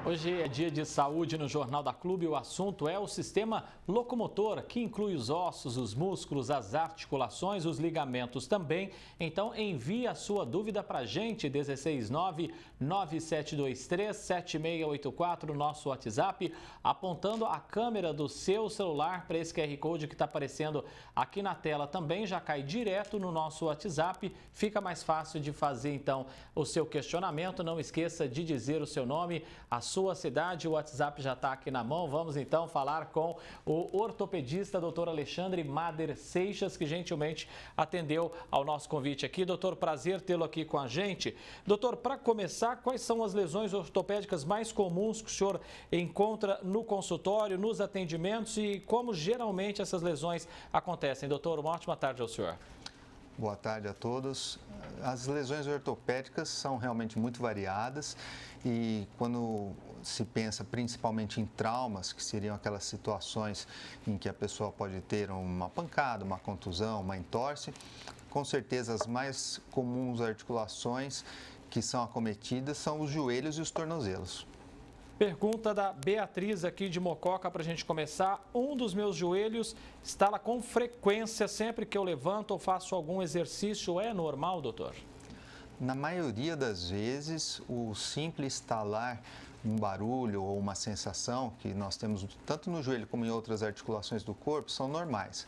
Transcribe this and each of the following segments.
Hoje é dia de saúde no Jornal da Clube. O assunto é o sistema locomotor, que inclui os ossos, os músculos, as articulações, os ligamentos também. Então envie a sua dúvida para a gente, 169-9723-7684, nosso WhatsApp, apontando a câmera do seu celular para esse QR Code que está aparecendo aqui na tela. Também já cai direto no nosso WhatsApp. Fica mais fácil de fazer então o seu questionamento. Não esqueça de dizer o seu nome, a sua cidade. O WhatsApp já está aqui na mão. Vamos então falar com o ortopedista Dr. Alexandre Mader Seixas, que gentilmente atendeu ao nosso convite aqui. Doutor, prazer tê-lo aqui com a gente. Doutor, para começar, quais são as lesões ortopédicas mais comuns que o senhor encontra no consultório, nos atendimentos e como geralmente essas lesões acontecem? Doutor, uma ótima tarde ao senhor. Boa tarde a todos. As lesões ortopédicas são realmente muito variadas e quando se pensa principalmente em traumas, que seriam aquelas situações em que a pessoa pode ter uma pancada, uma contusão, uma entorse, com certeza as mais comuns articulações que são acometidas são os joelhos e os tornozelos. Pergunta da Beatriz aqui de Mococa para a gente começar. Um dos meus joelhos estala com frequência sempre que eu levanto ou faço algum exercício. É normal, doutor? Na maioria das vezes, o simples estalar, um barulho ou uma sensação que nós temos tanto no joelho como em outras articulações do corpo são normais.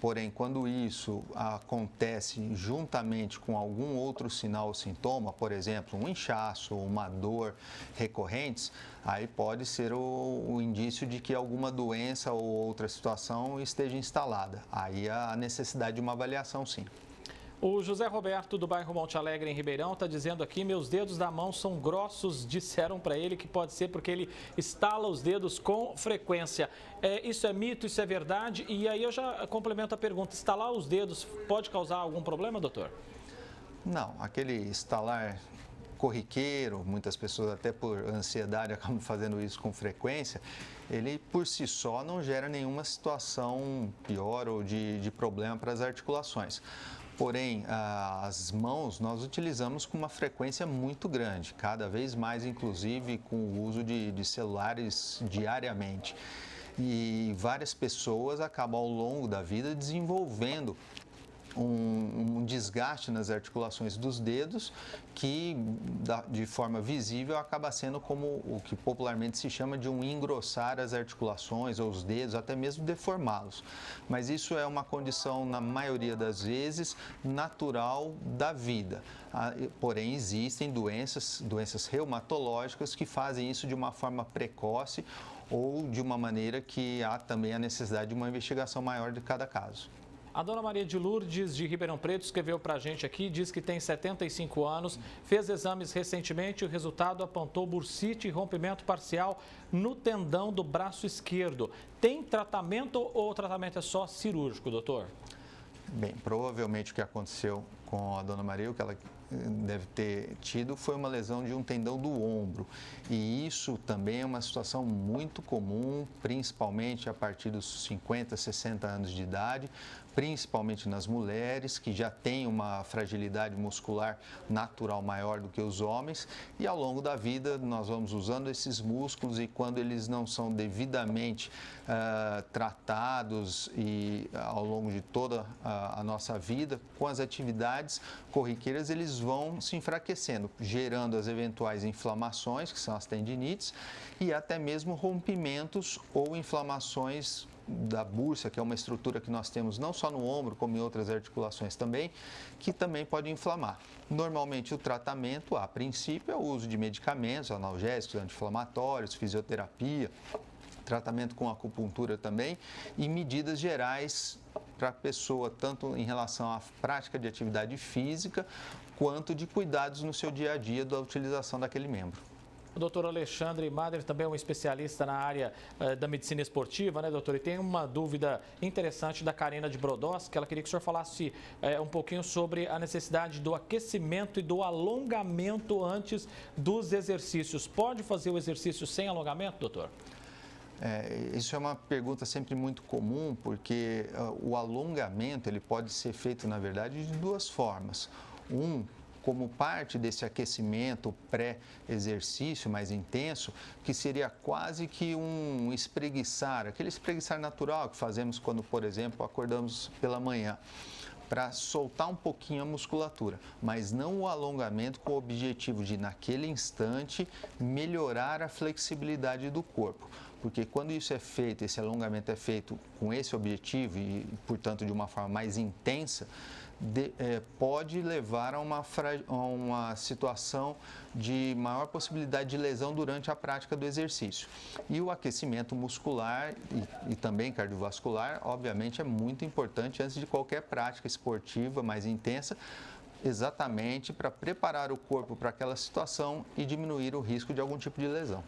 Porém, quando isso acontece juntamente com algum outro sinal ou sintoma, por exemplo, um inchaço, uma dor recorrentes, aí pode ser o indício de que alguma doença ou outra situação esteja instalada. Aí há a necessidade de uma avaliação, sim. O José Roberto, do bairro Monte Alegre, em Ribeirão, está dizendo aqui: meus dedos da mão são grossos. Disseram para ele que pode ser porque ele estala os dedos com frequência. Isso é mito, isso é verdade? E aí eu já complemento a pergunta: estalar os dedos pode causar algum problema, doutor? Não, aquele estalar corriqueiro, muitas pessoas até por ansiedade acabam fazendo isso com frequência, ele por si só não gera nenhuma situação pior ou de problema para as articulações. Porém, as mãos nós utilizamos com uma frequência muito grande, cada vez mais, inclusive, com o uso de celulares diariamente. E várias pessoas acabam ao longo da vida desenvolvendo um desgaste nas articulações dos dedos que, de forma visível, acaba sendo como o que popularmente se chama de um engrossar as articulações ou os dedos, até mesmo deformá-los. Mas isso é uma condição, na maioria das vezes, natural da vida. Porém, existem doenças reumatológicas que fazem isso de uma forma precoce ou de uma maneira que há também a necessidade de uma investigação maior de cada caso. A dona Maria de Lourdes, de Ribeirão Preto, escreveu para a gente aqui, diz que tem 75 anos, fez exames recentemente e o resultado apontou bursite e rompimento parcial no tendão do braço esquerdo. Tem tratamento ou o tratamento é só cirúrgico, doutor? Bem, provavelmente o que aconteceu com a dona Maria, o que ela deve ter tido foi uma lesão de um tendão do ombro. E isso também é uma situação muito comum, principalmente a partir dos 50, 60 anos de idade, principalmente nas mulheres que já têm uma fragilidade muscular natural maior do que os homens. E ao longo da vida nós vamos usando esses músculos e quando eles não são devidamente tratados e ao longo de toda a nossa vida, com as atividades corriqueiras, eles vão se enfraquecendo, gerando as eventuais inflamações, que são as tendinites, e até mesmo rompimentos ou inflamações da bursa, que é uma estrutura que nós temos não só no ombro, como em outras articulações também, que também pode inflamar. Normalmente o tratamento, a princípio, é o uso de medicamentos, analgésicos, anti-inflamatórios, fisioterapia, tratamento com acupuntura também e medidas gerais para a pessoa, tanto em relação à prática de atividade física, quanto de cuidados no seu dia a dia da utilização daquele membro. O doutor Alexandre Mader também é um especialista na área da medicina esportiva, né, doutor? E tem uma dúvida interessante da Karina de Brodós, que ela queria que o senhor falasse um pouquinho sobre a necessidade do aquecimento e do alongamento antes dos exercícios. Pode fazer o exercício sem alongamento, doutor? Isso é uma pergunta sempre muito comum, porque o alongamento ele pode ser feito, na verdade, de duas formas. como parte desse aquecimento pré-exercício mais intenso, que seria quase que um espreguiçar, aquele espreguiçar natural que fazemos quando, por exemplo, acordamos pela manhã, para soltar um pouquinho a musculatura, mas não o alongamento com o objetivo de, naquele instante, melhorar a flexibilidade do corpo. Porque quando isso é feito, esse alongamento é feito com esse objetivo e, portanto, de uma forma mais intensa, pode levar a uma situação de maior possibilidade de lesão durante a prática do exercício. E o aquecimento muscular e também cardiovascular, obviamente, é muito importante antes de qualquer prática esportiva mais intensa, exatamente para preparar o corpo para aquela situação e diminuir o risco de algum tipo de lesão.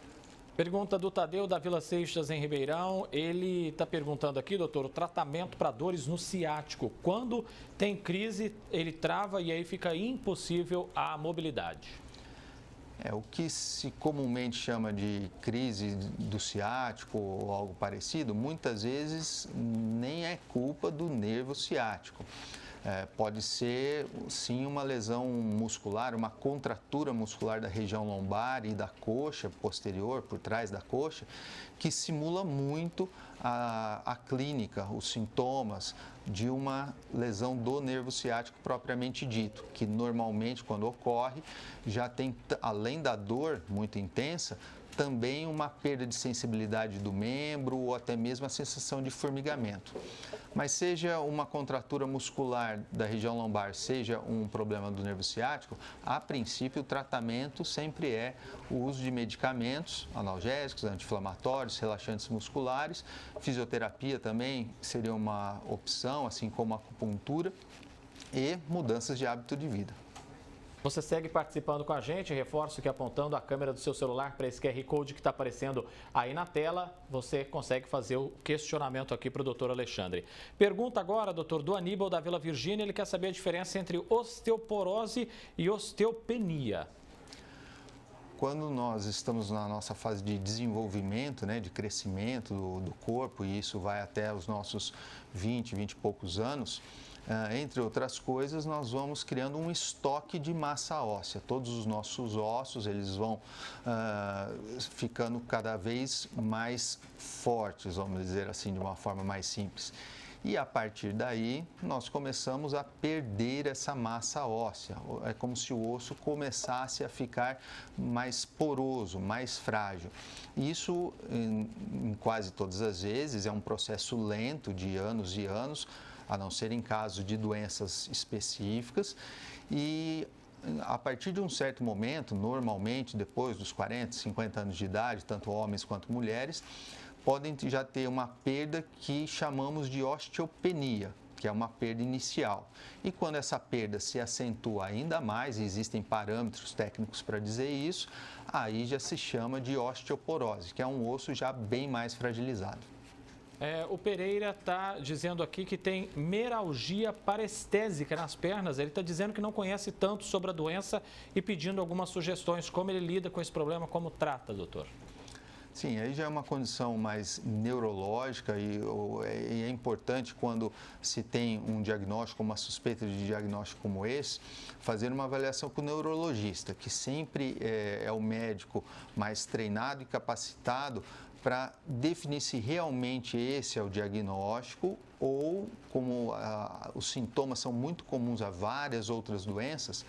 Pergunta do Tadeu, da Vila Seixas, em Ribeirão. Ele está perguntando aqui, doutor, o tratamento para dores no ciático. Quando tem crise, ele trava e aí fica impossível a mobilidade. O que se comumente chama de crise do ciático ou algo parecido, muitas vezes nem é culpa do nervo ciático. Pode ser, sim, uma lesão muscular, uma contratura muscular da região lombar e da coxa posterior, por trás da coxa, que simula muito a clínica, os sintomas de uma lesão do nervo ciático propriamente dito, que normalmente, quando ocorre, já tem, além da dor muito intensa, também uma perda de sensibilidade do membro ou até mesmo a sensação de formigamento. Mas seja uma contratura muscular da região lombar, seja um problema do nervo ciático, a princípio o tratamento sempre é o uso de medicamentos analgésicos, anti-inflamatórios, relaxantes musculares. Fisioterapia também seria uma opção, assim como a acupuntura, e mudanças de hábito de vida. Você segue participando com a gente, reforço que apontando a câmera do seu celular para esse QR Code que está aparecendo aí na tela, você consegue fazer o questionamento aqui para o doutor Alexandre. Pergunta agora, doutor, do Aníbal da Vila Virgínia, ele quer saber a diferença entre osteoporose e osteopenia. Quando nós estamos na nossa fase de desenvolvimento, de crescimento do corpo, e isso vai até os nossos 20 e poucos anos, entre outras coisas, nós vamos criando um estoque de massa óssea. Todos os nossos ossos, eles vão ficando cada vez mais fortes, vamos dizer assim, de uma forma mais simples. E a partir daí, nós começamos a perder essa massa óssea. É como se o osso começasse a ficar mais poroso, mais frágil. Isso, em quase todas as vezes, é um processo lento de anos e anos, a não ser em casos de doenças específicas. E a partir de um certo momento, normalmente depois dos 40, 50 anos de idade, tanto homens quanto mulheres, podem já ter uma perda que chamamos de osteopenia, que é uma perda inicial. E quando essa perda se acentua ainda mais, e existem parâmetros técnicos para dizer isso, aí já se chama de osteoporose, que é um osso já bem mais fragilizado. O Pereira está dizendo aqui que tem meralgia parestésica nas pernas. Ele está dizendo que não conhece tanto sobre a doença e pedindo algumas sugestões. Como ele lida com esse problema, como trata, doutor? Sim, aí já é uma condição mais neurológica e é importante quando se tem um diagnóstico, uma suspeita de diagnóstico como esse, fazer uma avaliação com o neurologista, que sempre é o médico mais treinado e capacitado para definir se realmente esse é o diagnóstico ou, como os sintomas são muito comuns a várias outras doenças,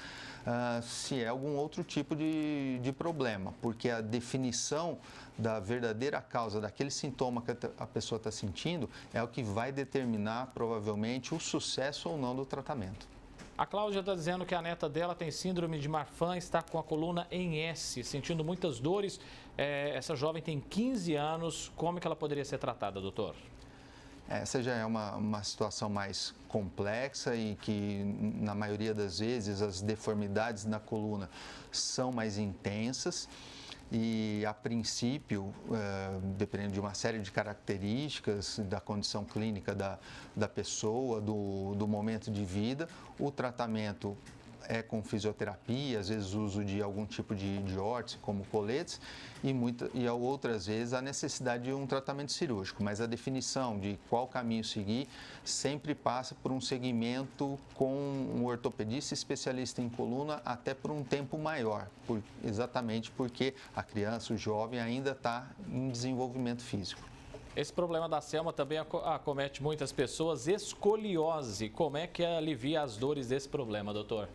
se é algum outro tipo de problema, porque a definição da verdadeira causa daquele sintoma que a pessoa está sentindo é o que vai determinar provavelmente o sucesso ou não do tratamento. A Cláudia está dizendo que a neta dela tem síndrome de Marfan, está com a coluna em S, sentindo muitas dores. Essa jovem tem 15 anos, como é que ela poderia ser tratada, doutor? Essa já é uma situação mais complexa e que, na maioria das vezes, as deformidades na coluna são mais intensas. E, a princípio, dependendo de uma série de características da condição clínica da pessoa, do momento de vida, o tratamento é com fisioterapia, às vezes uso de algum tipo de órtese, como coletes, e outras vezes a necessidade de um tratamento cirúrgico. Mas a definição de qual caminho seguir sempre passa por um segmento com um ortopedista especialista em coluna até por um tempo maior, exatamente porque a criança, o jovem ainda está em desenvolvimento físico. Esse problema da Selma também acomete muitas pessoas. Escoliose, como é que alivia as dores desse problema, doutor?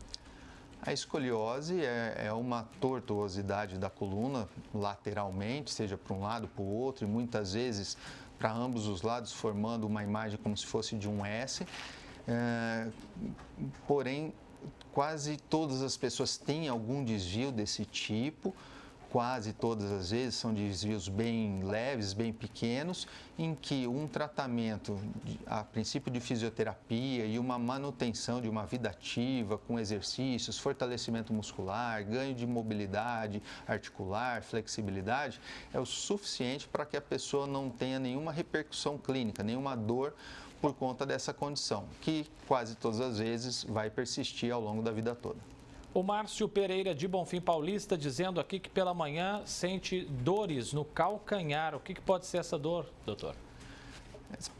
A escoliose é uma tortuosidade da coluna lateralmente, seja para um lado, para o outro, e muitas vezes para ambos os lados, formando uma imagem como se fosse de um S. Porém, quase todas as pessoas têm algum desvio desse tipo. Quase todas as vezes são desvios bem leves, bem pequenos, em que um tratamento, a princípio de fisioterapia e uma manutenção de uma vida ativa, com exercícios, fortalecimento muscular, ganho de mobilidade articular, flexibilidade, é o suficiente para que a pessoa não tenha nenhuma repercussão clínica, nenhuma dor por conta dessa condição, que quase todas as vezes vai persistir ao longo da vida toda. O Márcio Pereira, de Bonfim Paulista, dizendo aqui que pela manhã sente dores no calcanhar. O que pode ser essa dor, doutor?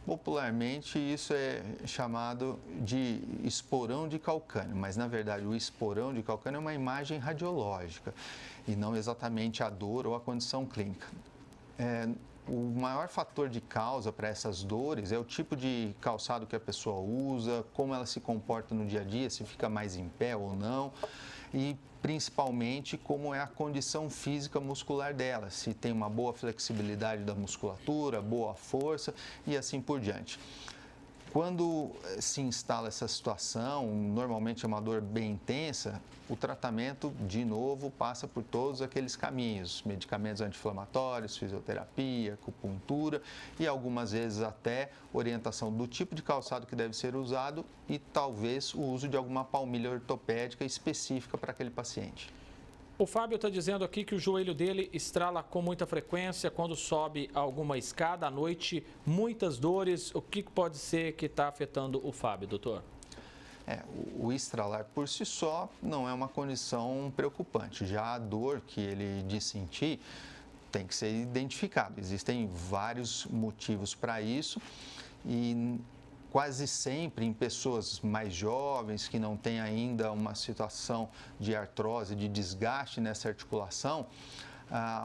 Popularmente, isso é chamado de esporão de calcânio, mas na verdade o esporão de calcânio é uma imagem radiológica e não exatamente a dor ou a condição clínica. O maior fator de causa para essas dores é o tipo de calçado que a pessoa usa, como ela se comporta no dia a dia, se fica mais em pé ou não, e principalmente como é a condição física muscular dela, se tem uma boa flexibilidade da musculatura, boa força e assim por diante. Quando se instala essa situação, normalmente é uma dor bem intensa, o tratamento, de novo, passa por todos aqueles caminhos, medicamentos anti-inflamatórios, fisioterapia, acupuntura e algumas vezes até orientação do tipo de calçado que deve ser usado e talvez o uso de alguma palmilha ortopédica específica para aquele paciente. O Fábio está dizendo aqui que o joelho dele estrala com muita frequência quando sobe alguma escada à noite, muitas dores. O que pode ser que está afetando o Fábio, doutor? O estralar por si só não é uma condição preocupante. Já a dor que ele diz sentir tem que ser identificado. Existem vários motivos para isso e quase sempre em pessoas mais jovens, que não têm ainda uma situação de artrose, de desgaste nessa articulação,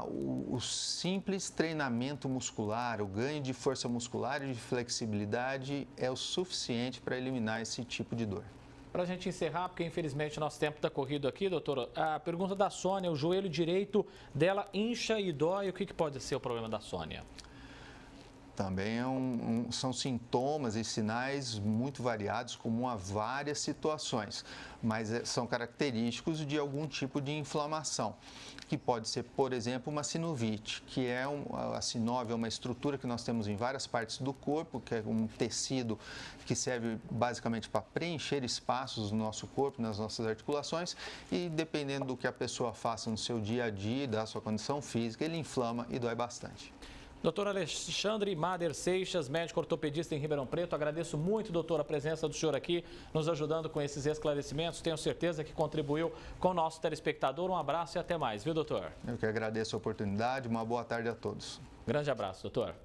o simples treinamento muscular, o ganho de força muscular e de flexibilidade é o suficiente para eliminar esse tipo de dor. Para a gente encerrar, porque infelizmente o nosso tempo está corrido aqui, doutor, a pergunta da Sônia, o joelho direito dela incha e dói, o que pode ser o problema da Sônia? Também são sintomas e sinais muito variados, comum a várias situações, mas são característicos de algum tipo de inflamação, que pode ser, por exemplo, uma sinovite, que a sinovia é uma estrutura que nós temos em várias partes do corpo, que é um tecido que serve basicamente para preencher espaços no nosso corpo, nas nossas articulações, e dependendo do que a pessoa faça no seu dia a dia, da sua condição física, ele inflama e dói bastante. Doutor Alexandre Mader Seixas, médico ortopedista em Ribeirão Preto, agradeço muito, doutor, a presença do senhor aqui, nos ajudando com esses esclarecimentos. Tenho certeza que contribuiu com o nosso telespectador. Um abraço e até mais, viu, doutor? Eu que agradeço a oportunidade. Uma boa tarde a todos. Grande abraço, doutor.